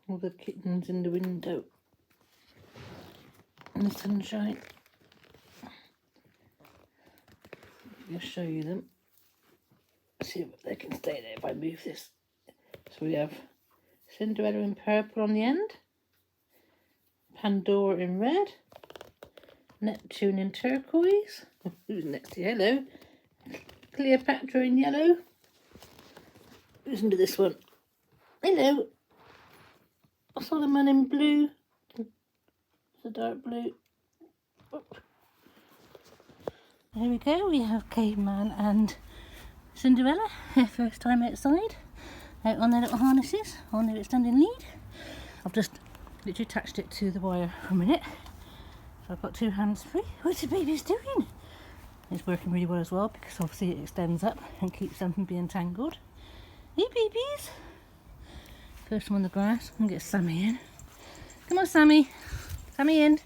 All the kittens in the window in the sunshine. I'll show you them. See if they can stay there if I move this. So we have Cinderella in purple on the end, Pandora in red, Neptune in turquoise. Who's next to yellow? Cleopatra in yellow. Listen to this one. Hello. Solomon in blue. It's a dark blue. There we go. We have Caveman and Cinderella. Their first time outside. Out on their little harnesses, on their extended lead. I've just literally attached it to the wire for a minute. So I've got two hands free. What's the baby's doing? It's working really well as well because obviously it extends up and keeps them from being tangled. Hey babies! First one on the grass and get Sammy in. Come on Sammy! Sammy in!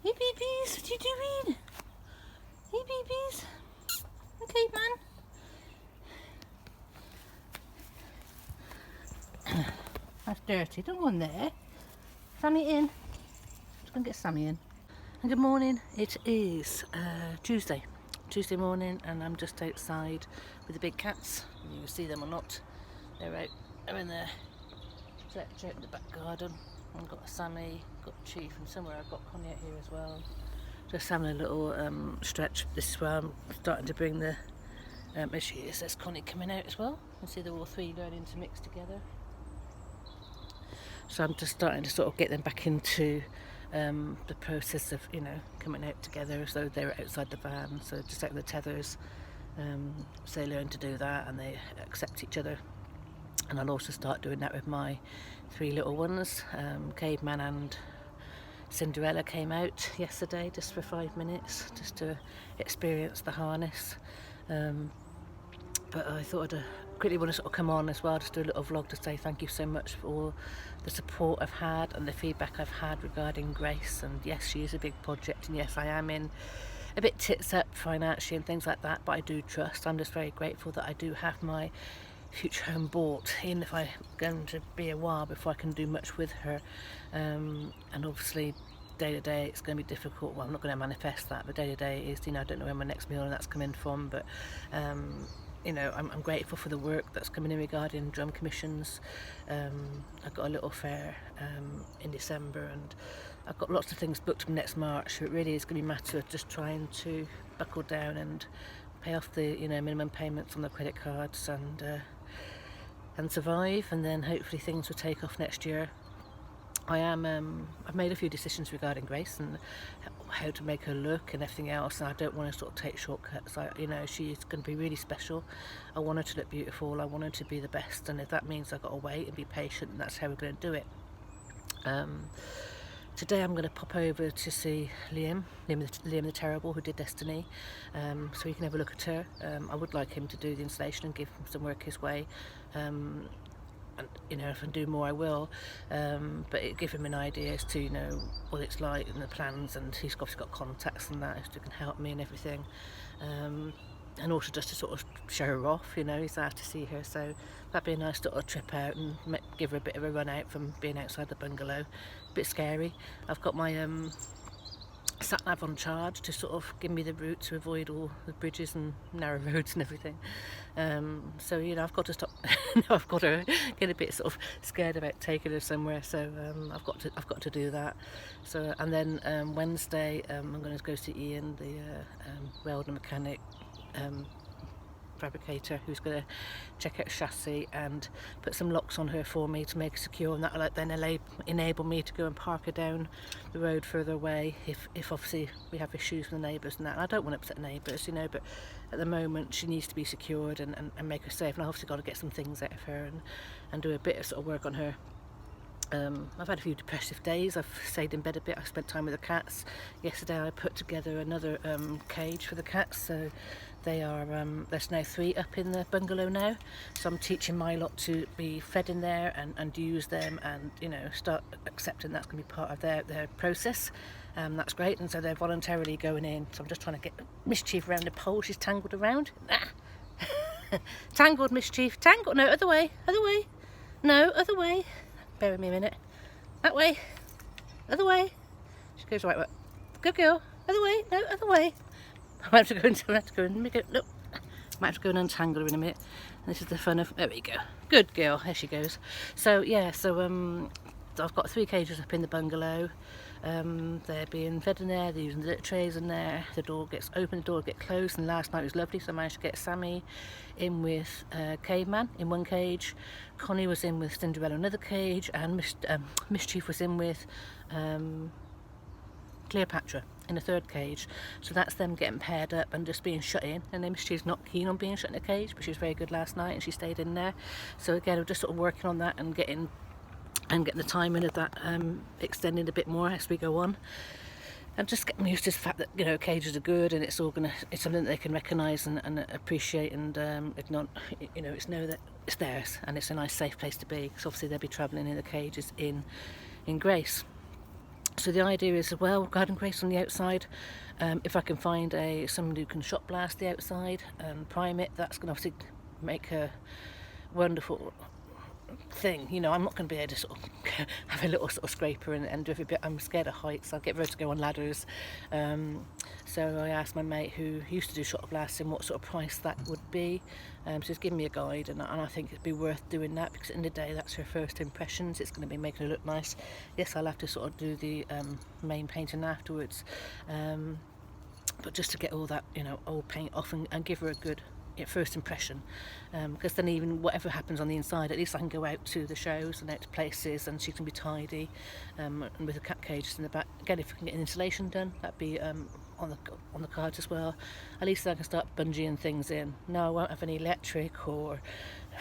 Hey babies! What are you doing? Hey babies! Okay man! That's dirty, don't go in there. Sammy in. Just gonna get Sammy in. And good morning. It is Tuesday morning, and I'm just outside with the big cats. You can see them or not. They're out. They're in there. Fletcher out in the back garden. I've got Sammy, got Chief, and somewhere I've got Connie out here as well. Just having a little stretch. This is where I'm starting to bring the. There she is. There's Connie coming out as well. You can see they're all three learning to mix together. So I'm just starting to sort of get them back into the process of, coming out together as though they're outside the van. So just out the tethers, so they learn to do that and they accept each other. And I'll also start doing that with my three little ones. Caveman and Cinderella came out yesterday just for 5 minutes, just to experience the harness. But I thought I'd quickly want to sort of come on as well, just do a little vlog to say thank you so much for all the support I've had and the feedback I've had regarding Grace. And yes, she is a big project, and yes, I am in a bit tits up financially and things like that, but I do trust. I'm just very grateful that I do have my future home bought, even if I'm going to be a while before I can do much with her. And obviously day to day it's going to be difficult. Well, I'm not going to manifest that, but day to day is, I don't know where my next meal and that's coming from, but I'm grateful for the work that's coming in regarding drum commissions. I've got a little fair in December, and I've got lots of things booked from next March, so it really is going to be a matter of just trying to buckle down and pay off the minimum payments on the credit cards and survive, and then hopefully things will take off next year. I've made a few decisions regarding Grace and how to make her look and everything else, and I don't want to sort of take shortcuts. She's going to be really special. I want her to look beautiful. I want her to be the best, and if that means I've got to wait and be patient, that's how we're going to do it. Today I'm going to pop over to see Liam the Terrible, who did Destiny, so we can have a look at her. I would like him to do the installation and give him some work his way. And if I can do more I will, but it give him an idea as to what it's like and the plans, and he's obviously got contacts and that who can help me and everything, and also just to sort of show her off. He's there to see her, so that'd be a nice little trip out and give her a bit of a run out from being outside the bungalow. A bit scary. I've got my sat nav on charge to sort of give me the route to avoid all the bridges and narrow roads and everything. So I've got to stop. I've got to get a bit sort of scared about taking her somewhere. So I've got to do that. So and then Wednesday I'm going to go see Ian, the welder mechanic. Fabricator, who's going to check out chassis and put some locks on her for me to make her secure, and that will then enable me to go and park her down the road further away if obviously we have issues with the neighbours and that. And I don't want to upset neighbours, but at the moment she needs to be secured and make her safe, and I've obviously got to get some things out of her and do a bit of sort of work on her. I've had a few depressive days. I've stayed in bed a bit. I spent time with the cats. Yesterday I put together another cage for the cats, so they are there's now 3 up in the bungalow now, so I'm teaching my lot to be fed in there and use them, and start accepting that's going to be part of their process. That's great, and so they're voluntarily going in, so I'm just trying to get Mischief around the pole. She's tangled around. Tangled, Mischief, tangled. No, other way, no, other way. bear with me a minute. That way, other way. She goes right way. Good girl. Other way. No, other way. I might have to go and look. Might have to go and untangle her in a minute. This is the fun of. There we go. Good girl. There she goes. So yeah. I've got 3 cages up in the bungalow. They're being fed in there, they're using the litter trays in there, the door gets open, the door gets closed, and last night was lovely, so I managed to get Sammy in with Caveman in one cage, Connie was in with Cinderella in another cage, and Mischief was in with Cleopatra in a 3rd cage. So that's them getting paired up and just being shut in, and then Mischief's not keen on being shut in a cage, but she was very good last night and she stayed in there. So again, we're just sort of working on that and getting the timing of that extending a bit more as we go on, and just getting used to the fact that, you know, cages are good and it's something that they can recognise and appreciate, and know that it's theirs and it's a nice safe place to be, because obviously they'll be travelling in the cages in Grace. So the idea is, well, guarding Grace on the outside, if I can find someone who can shot blast the outside and prime it, that's going to obviously make a wonderful thing. You know, I'm not going to be able to sort of have a little sort of scraper and do a bit. I'm scared of heights. I'll get ready to go on ladders. So I asked my mate who used to do shot blasting what sort of price that would be. So he's given me a guide, and I think it'd be worth doing that, because at the end of the day, that's her first impressions. It's going to be making her look nice. Yes, I'll have to sort of do the main painting afterwards, but just to get all that, you know, old paint off and give her a good first impression, because then even whatever happens on the inside, at least I can go out to the shows and out to places and she can be tidy, and with the cat cages in the back, again, if we can get an installation done, that'd be on the cards as well. At least I can start bungeeing things in. No, I won't have any electric or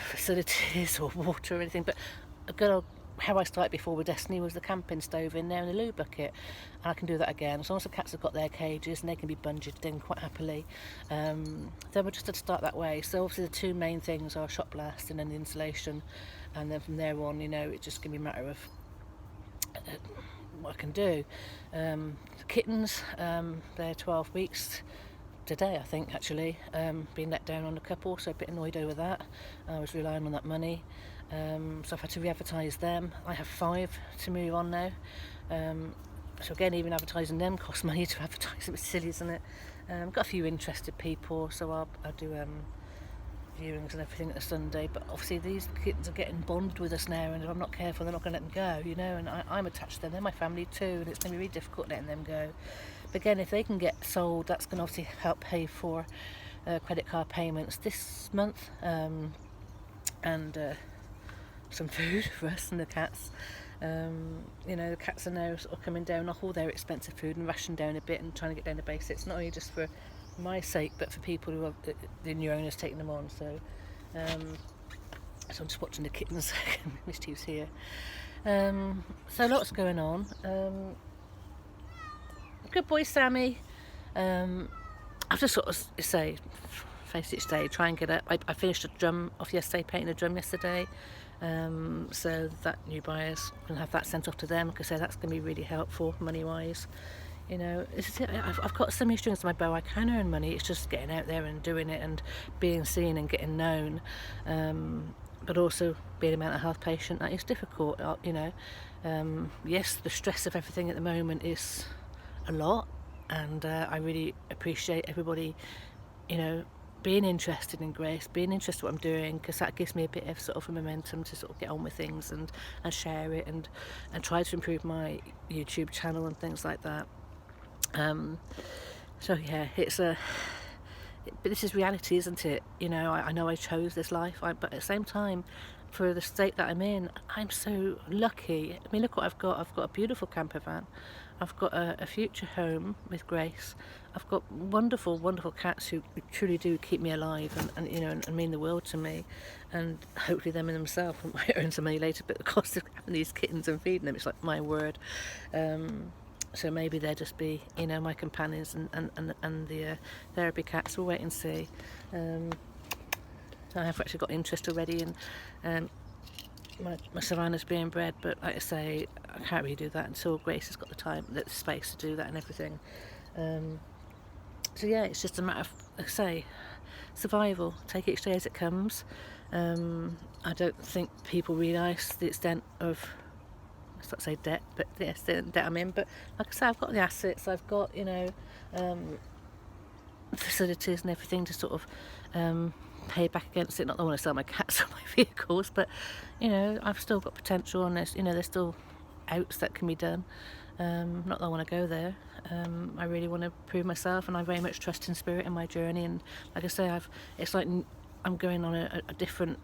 facilities or water or anything, but a good old, how I started before with Destiny was the camping stove in there and the loo bucket, and I can do that again. As long as the cats have got their cages and they can be bungeed in quite happily, then we're just to start that way. So obviously the 2 main things are shot blasting and the insulation, and then from there on, you know, it's just going to be a matter of what I can do. The kittens, they're 12 weeks today, I think, actually. Being let down on a couple, so a bit annoyed over that. I was relying on that money. So I've had to re-advertise them. I have 5 to move on now. So again, even advertising them costs money to advertise. It was silly, isn't it? Got a few interested people, so I'll do viewings and everything at a Sunday. But obviously these kittens are getting bonded with us now, and if I'm not careful, they're not going to let them go, you know. And I'm attached to them. They're my family too, and it's going to be really difficult letting them go. But again, if they can get sold, that's going to obviously help pay for credit card payments this month, and some food for us and the cats. You know, the cats are now sort of coming down off all their expensive food and rationing down a bit and trying to get down to basics, not only just for my sake, but for people who are the new owners taking them on. So I'm just watching the kittens. Misty's here. So lots going on. Good boy, Sammy. I've just sort of face each day, try and get up. I finished a drum off yesterday, painting a drum yesterday. So that new buyers can have that sent off to them, because that's going to be really helpful money wise. You know, I've got so many strings to my bow. I can earn money. It's just getting out there and doing it and being seen and getting known. But also being a mental health patient, that is difficult. You know, yes, the stress of everything at the moment is a lot, and I really appreciate everybody, you know, being interested in Grace, being interested in what I'm doing, because that gives me a bit of sort of a momentum to sort of get on with things and share it and try to improve my YouTube channel and things like that. So yeah, but this is reality, isn't it? You know, I know I chose this life, but at the same time, for the state that I'm in, I'm so lucky. I mean, look what I've got. I've got a beautiful camper van. I've got a future home with Grace. I've got wonderful, wonderful cats who truly do keep me alive and you know, and mean the world to me. And hopefully them in themselves might earn some money later, but the cost of having these kittens and feeding them, it's like, my word. So maybe they'll just be, you know, my companions and the therapy cats. We'll wait and see. I have actually got interest already in my Savannah's being bred, but like I say, I can't really do that until Grace has got the time, the space to do that and everything. So yeah, it's just a matter of, like I say, survival. Take each day as it comes. I don't think people realise the extent of let's not say debt, but yes, the debt I'm in. But like I say, I've got the assets, I've got, you know, facilities and everything to sort of pay back against it. Not that I want to sell my cats or my vehicles, but you know, I've still got potential, and there's, you know, there's still outs that can be done. Not that I want to go there. I really want to prove myself, and I very much trust in spirit in my journey. And like I say, it's like I'm going on a different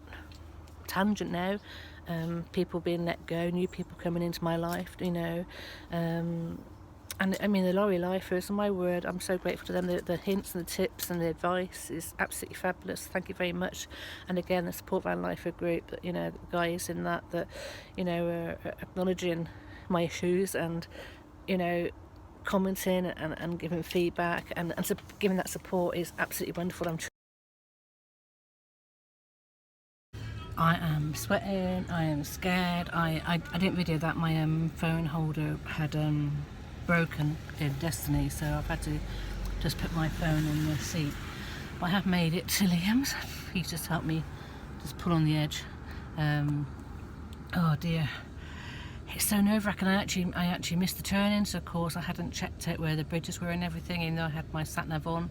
tangent now. People being let go, new people coming into my life, you know. And I mean, the lorry lifers, my word, I'm so grateful to them. The hints and the tips and the advice is absolutely fabulous. Thank you very much. And again, the support van lifer group, you know, the guys in that you know, are acknowledging my issues and, you know, commenting and giving feedback and giving that support is absolutely wonderful. I am sweating, I am scared. I didn't video that. My phone holder had broken in Destiny, so I've had to just put my phone on the seat. But I have made it to Liam's. He's just helped me just pull on the edge. Oh dear, it's so nerve-wracking. I actually missed the turning, so of course I hadn't checked out where the bridges were and everything, even though I had my sat-nav on.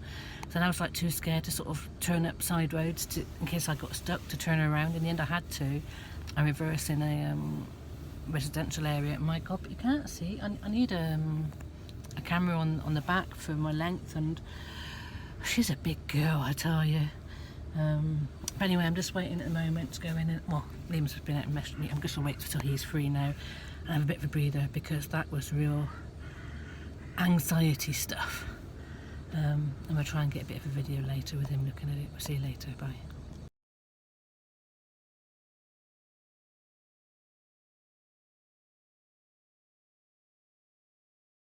So I was like too scared to sort of turn up side roads in case I got stuck, to turn around. In the end I had to. I reversed in a residential area. My God, but you can't see. I need a camera on the back for my length, and she's a big girl, I tell you. But anyway, I'm just waiting at the moment to go in and, well, Liam's been out and messaged me. I'm just gonna wait until he's free now and have a bit of a breather, because that was real anxiety stuff. I'm gonna try and get a bit of a video later with him looking at it. We'll see you later, bye.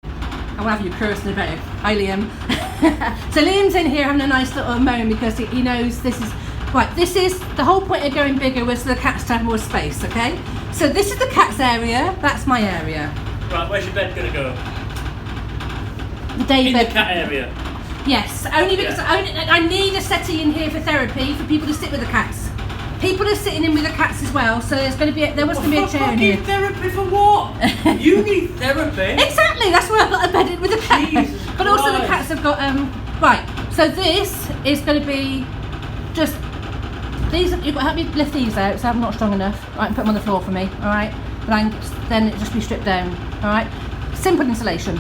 I will have you cursing about. Hi Liam. So Liam's in here having a nice little moan because he knows this is, right, this is, the whole point of going bigger was the cats to have more space, okay? So this is the cat's area, that's my area. Right, where's your bed gonna go? The day in bed. The cat area? Yes, only because I need a settee in here for therapy for people to sit with the cats. People are sitting in with the cats as well, so there was going to be a chair in here. Therapy for what? You need therapy. Exactly, that's why I've got a bed in with the cats. But also the cats have got right. So this is going to be just these. You've got to help me lift these out, so I'm not strong enough. Right, and put them on the floor for me. All right, but then it just be stripped down. All right, simple installation.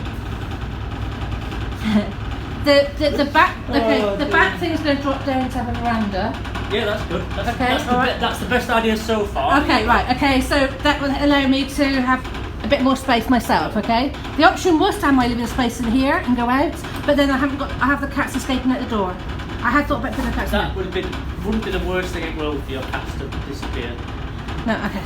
the back, okay, the back thing is going to drop down to have a veranda. Yeah, that's good. Okay, That's the best idea so far. Okay, right. Okay, so that will allow me to have a bit more space myself. Okay. The option was to have my living space in here and go out, but then I have the cats escaping out the door. I had thought about putting the cats. That wouldn't be the worst thing in the world for your cats to disappear. No, okay.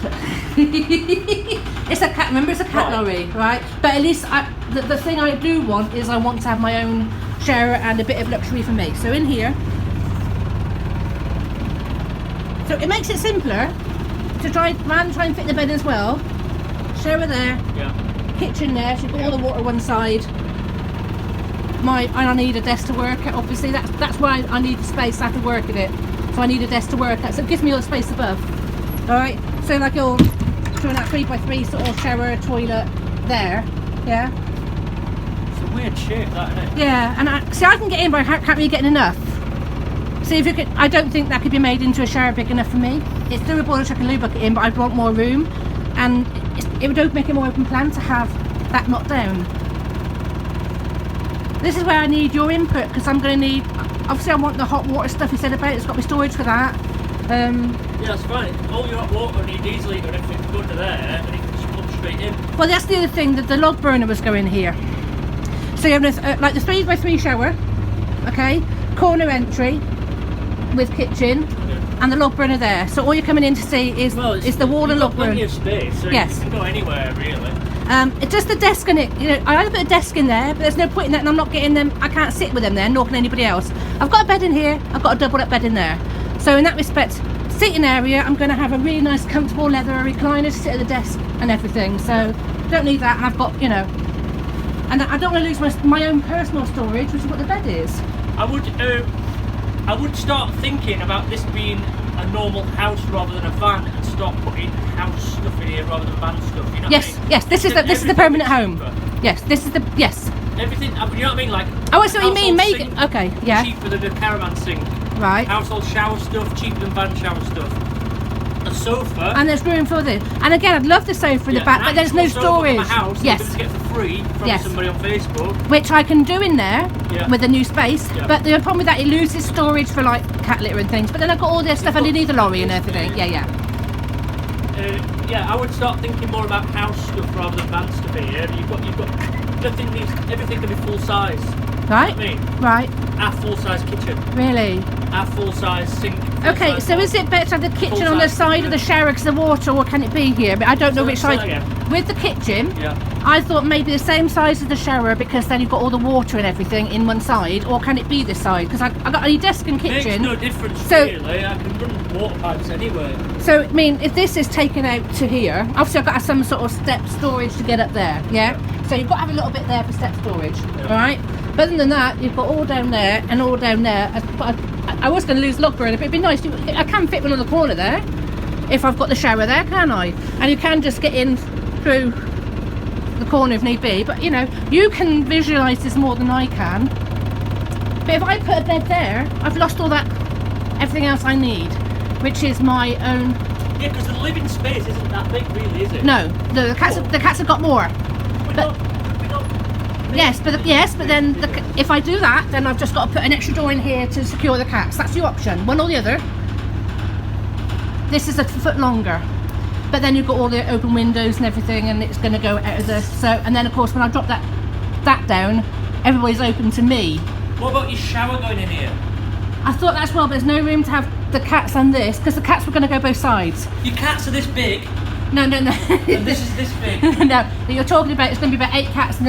It's a cat. Remember, it's a cat lorry, right? But at least the thing I do want is I want to have my own shower and a bit of luxury for me. So in here. So it makes it simpler to try and fit the bed as well. Shower there, yeah. Kitchen there, so you've got all the water one side. And I need a desk to work at, obviously. That's why I need the space, I have to work at it. So I need a desk to work at, so it gives me all the space above. Alright, so like you're doing that 3x3 sort of shower, toilet there, yeah? It's a weird shape, that, isn't it? Yeah, and I can get in, but I can't really get enough. See if you could. I don't think that could be made into a shower big enough for me. It's doable to chuck a loo bucket in, but I'd want more room, and it would make it more open plan to have that knocked down. This is where I need your input, because I'm going to need. Obviously, I want the hot water stuff you said about. It's got to be storage for that. Yeah, that's fine. All your hot water and your diesel heater and everything can go to there, and it can just plug straight in. Well, that's the other thing. That the log burner was going here. So you have this, like the 3x3 shower, okay, corner entry. With kitchen and the log burner there, so all you're coming in to see is the wall and log burner. Plenty of space, so yes, you can go anywhere really. It's just the desk in it. You know, I either put a desk in there, but there's no point in that, and I'm not getting them. I can't sit with them there, nor can anybody else. I've got a bed in here. I've got a double-up bed in there. So in that respect, seating area, I'm going to have a really nice, comfortable leather recliner to sit at the desk and everything. So don't need that. And I've got, you know, and I don't want to lose my own personal storage, which is what the bed is. I would. I would start thinking about this being a normal house rather than a van, and start putting house stuff in here rather than van stuff. You know Yes, what I mean? yes. This is the permanent home. Yes, this is the yes. Everything, you know what I mean? Like, Oh, I see what you mean. household Make sink, okay, yeah, cheaper than a caravan sink. right. Household shower stuff, cheaper than van shower stuff. A sofa. And there's room for this. And again, I'd love the sofa in the back, an but there's no actual sofa from storage. a house Yes, that you get for free from Yes. somebody on Facebook. which I can do in there Yeah. with a new space. Yeah. But the problem with that, it loses storage for like cat litter and things. But then I've got all this stuff underneath the lorry and everything. Yeah. Yeah, I would start thinking more about house stuff rather than van stuff here. You've got nothing needs, everything can be full size. Right. You know what I mean? Right. Our full size kitchen, Really. our full size sink. full Okay, size so is it better to have the kitchen on the Full-size side of the kitchen. shower because the water, or can it be here? But I don't know Say which that side. again. With the kitchen, Yeah. I thought maybe the same size as the shower because then you've got all the water and everything in one side, or can it be this side? Because I got a desk and Makes kitchen. no difference So- really. I can run water pipes anywhere. So, I mean, if this is taken out to here, obviously I've got to have some sort of step storage to get up there, yeah? So you've got to have a little bit there for step storage, Yeah. all right? But other than that, you've got all down there and all down there. I was going to lose log burner, but it'd be nice. I can fit one on the corner there, if I've got the shower there, can I? And you can just get in through the corner if need be. But, you know, you can visualise this more than I can. But if I put a bed there, I've lost all that, everything else I need, which is my own. Yeah, because the living space isn't that big really, is it? No, the cats have got more. We but- don't. Yes, but then if I do that, then I've just got to put an extra door in here to secure the cats. That's your option, one or the other. This is a foot longer, but then you've got all the open windows and everything, and it's going to go out of the and then of course when I drop that down, everybody's open to me. What about your shower going in here? I thought that's well, but there's no room to have the cats on this because the cats were going to go both sides. Your cats are this big, No. and this is this big. No, you're talking about it's going to be about 8 cats, and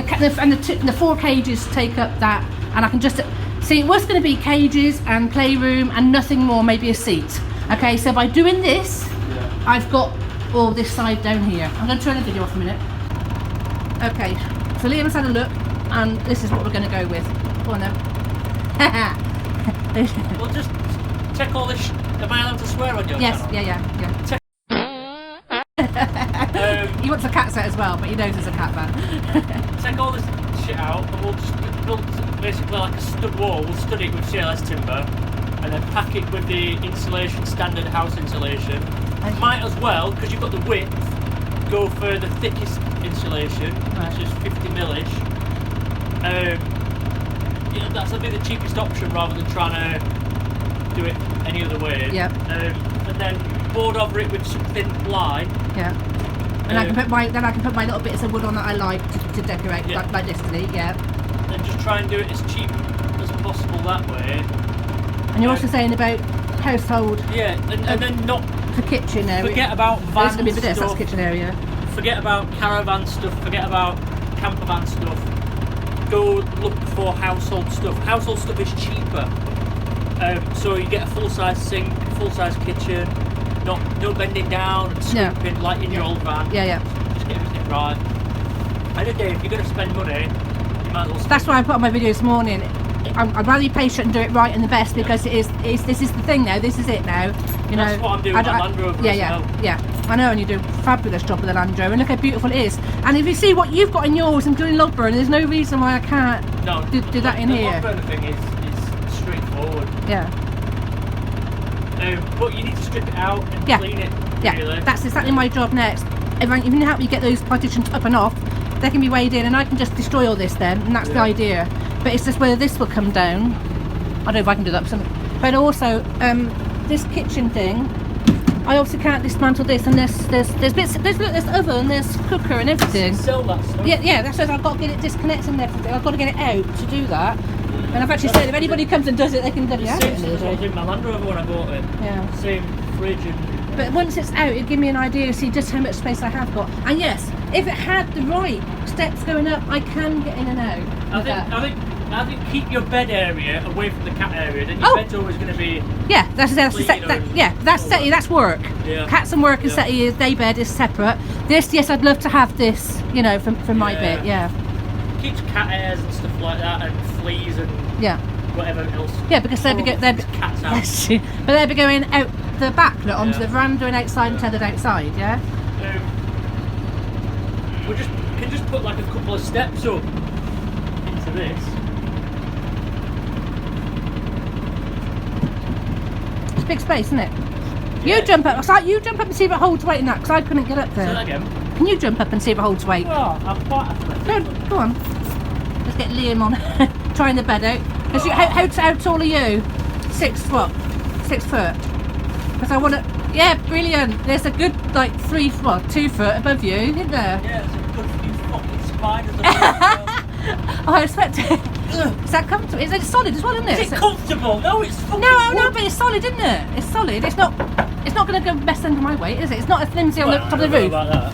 the 4 cages take up that, and I can just see it was going to be cages and playroom and nothing more, maybe a seat. Okay, so by doing this, Yeah. I've got all this side down here. I'm going to turn the video off a minute. Okay, so Liam's had a look, and this is what we're going to go with. Go on then. Well, just check all this. Am I allowed to swear on your Yes, channel? yeah. He wants a cat set as well, but he knows it's a cat van. Take all this shit out, and we'll just build basically like a stud wall. We'll stud it with CLS timber, and then pack it with the insulation, standard house insulation. Might as well, because you've got the width, go for the thickest insulation, Right. which is 50mm. Yeah, that's a bit the cheapest option rather than trying to do it any other way. Yep. And then board over it with something ply. Yeah. And I can put my little bits of wood on that I like to decorate, Yeah. like this to me, yeah. And just try and do it as cheap as possible that way. And you're also saying about household, Yeah, and then not the kitchen area. forget about There's van going to be for this, that's stuff. kitchen area. Forget about caravan stuff. Forget about camper van stuff. Go look for household stuff. Household stuff is cheaper. So you get a full-size sink, full-size kitchen. No bending down and No. scooping like in your old van. Yeah. Just get everything right. And again, if you're going to spend money, you might as well spend. That's why I put on my video this morning. I'd rather be patient and do it right and the best because this is the thing now. This is it now. You know. That's what I'm doing with my Land Rover as well. Yeah. I know, and you do a fabulous job with the Land Rover. And look how beautiful it is. And if you see what you've got in yours, including log burner, there's no reason why I can't No, do that in the here. log burner thing is straightforward. Yeah. But you need to strip it out and Yeah. clean it. Yeah, Really. that's exactly my job next. If you can help me get those partitions up and off, they can be weighed in and I can just destroy all this then, and that's the Yeah. idea. But it's just whether this will come down. I don't know if I can do that. But also, this kitchen thing, I obviously can't dismantle this, and there's bits, there's oven, there's cooker and everything. Sell that stuff. Yeah, that's what I've got to get it disconnected and everything. I've got to get it out to do that. And I've actually said if anybody comes and does it, they can have The it same in stuff as the what was day. in my Land Rover when I bought it. Yeah. Same fridge and But once it's out, it'd give me an idea to see just how much space I have got. And yes, if it had the right steps going up, I can get in and out. with that. I think keep your bed area away from the cat area. Then your Oh. bed's always going to be. Yeah, that's Clean that's all SETI, that's work. Yeah. Cats and work and Yeah. SETI is day bed is separate. This, yes, I'd love to have this, you know, from my Yeah. bit. Yeah, Keeps cat hairs and stuff like that and fleas and yeah. whatever else. Yeah, because they'd be cat's out. but they'd be going out the back, look, onto the veranda and outside and tethered outside, yeah? We can just put like a couple of steps up into this. It's a big space, isn't it? Yeah. You jump up. It's like you jump up and see if it holds weight in that, because I couldn't get up there. Say that again. Can you jump up and see if it holds weight? Oh, I'm quite athletic. Go on. Let's get Liam on trying the bed out. How tall are you? 6 foot. 6 foot. Because I want to. Yeah, brilliant. There's a good 2 foot above you, isn't there? Yeah, there's a good few fucking spiders above. Oh, I expect it. Is that comfortable? Is it solid as well, isn't it? Is it comfortable? No, it's fucking No, but it's solid, isn't it? It's solid. It's not going to go mess under my weight, is it? It's not a flimsy on the top of the roof. About that.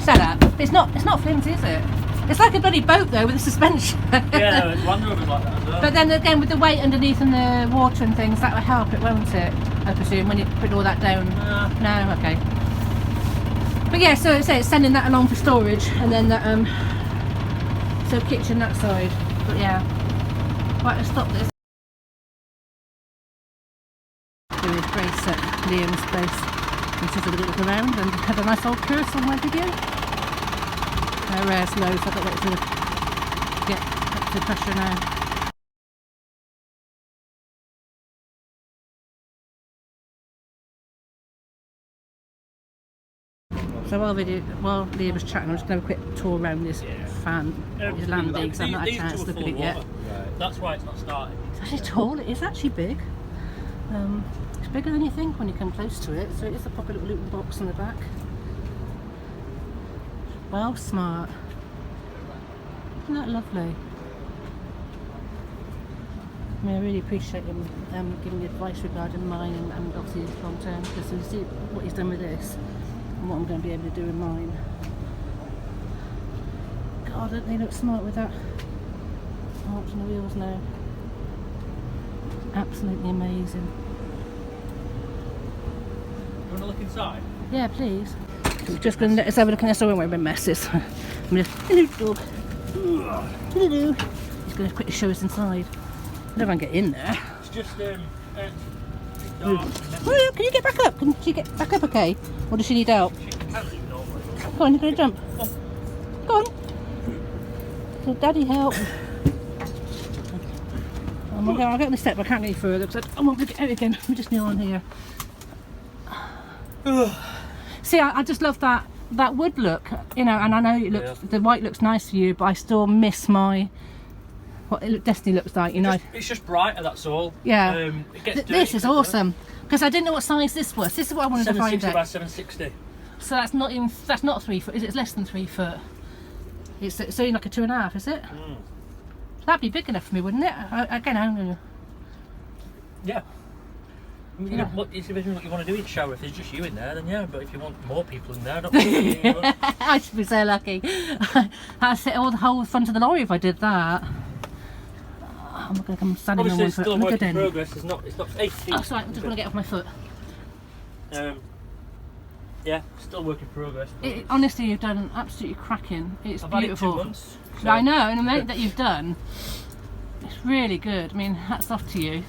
Shut up. It's not flimsy, is it? It's like a bloody boat though with a suspension. Yeah, there's Land Rovers like that as well. But then again, with the weight underneath and the water and things, that will help it, won't it? I presume when you put all that down. No, okay. But yeah, so it's sending that along for storage, and then that so kitchen that side. But yeah, right, let's stop this. Doing Grace at Liam's place. And she's a little look around and have a nice old curse on my video. Rare's low, so I've got to wait to get up to pressure now. So while Liam was chatting, I'm just going to have a quick tour around this fan, his landy, because I've not had a chance to look at it yet. Right. That's why it's not starting. It's actually tall, it is actually big. It's bigger than you think when you come close to it, so it is a proper little box on the back. Well, smart. Isn't that lovely? I mean, I really appreciate him giving me advice regarding mine and obviously long term, because you see what he's done with this and what I'm going to be able to do in mine. God, don't they look smart with that arch on the wheels now? Absolutely amazing. You want to look inside? Yeah, please. We're just going to let's have a look in this, so we won't worry about messes. I'm just, hello dog. Hello. He's going to quickly show us inside. I don't want to get in there. It's just dark. Oh, can you get back up? Can she get back up okay? Or does she need help? Go on, you're going to jump. Go on. So Daddy help. I'll get on the step, but I can't get any further because I want to get out again. Let me just kneel on here. See, I just love that wood look, you know, and I know it looks the white looks nice for you, but I still miss what Destiny looks like, you know. It's just brighter, that's all. Yeah. It gets this is awesome because I didn't know what size this was. This is what I wanted to find out. 760 by 760. So that's not 3 foot. Is it? It's less than 3 foot. It's only like a 2.5, is it? That'd be big enough for me, wouldn't it? Yeah. It's what you want to do in the shower. If there's just you in there, then yeah. But if you want more people in there, I should be so lucky. I'd sit all the whole front of the lorry if I did that. I'm not going to come standing on one foot. Obviously, it's still a work in progress. It's not 8 feet. Oh, sorry. I'm just going to get off my foot. Yeah, still work in progress. Honestly, you've done absolutely cracking. It's I've beautiful. Had it 2 months. So. I know, and the amount that you've done, it's really good. I mean, hats off to you.